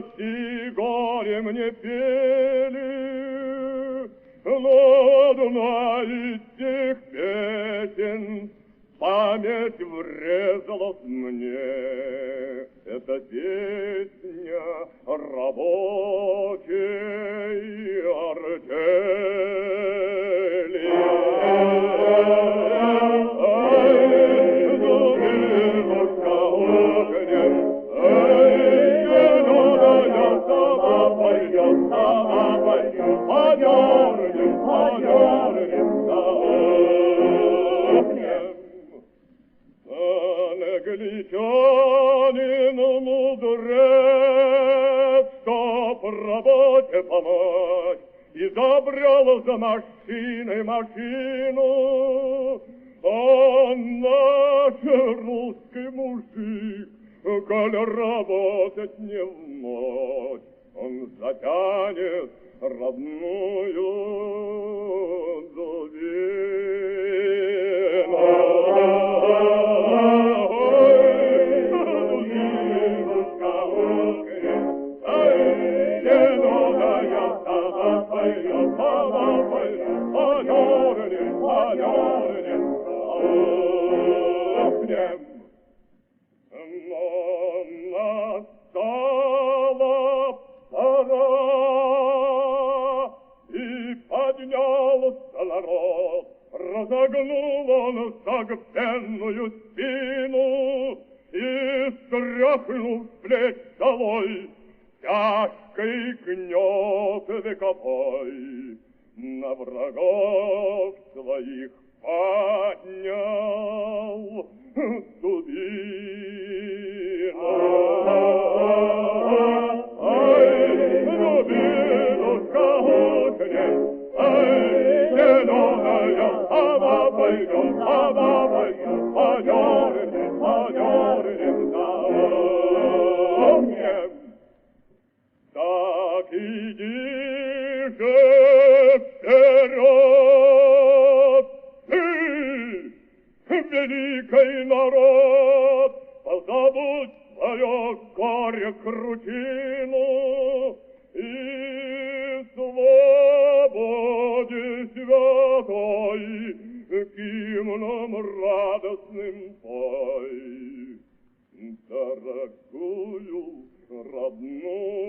радости горе мне пели, но одна из тех песен память врезалась мне. Это песня рабочей артели. Англичанин мудрец, чтоб работе помочь, изобрел за машиной машину. А наш русский мужик, коль работать не в мочь, он затянет родную дубину. Настала пора, и поднялся народ, разогнул он согбенную спину и, стряхнув с плеч долой тяжкий гнет вековой, на врагов своих поднял дубину. Ай, дубинушка ухнет, ай, зеленая сама пойдем, подернем, за огнем. Так иди же вперед, ты, великий народ, позабудь свое горе крутину и свободе святой гимном радостным пой. Дорогую родную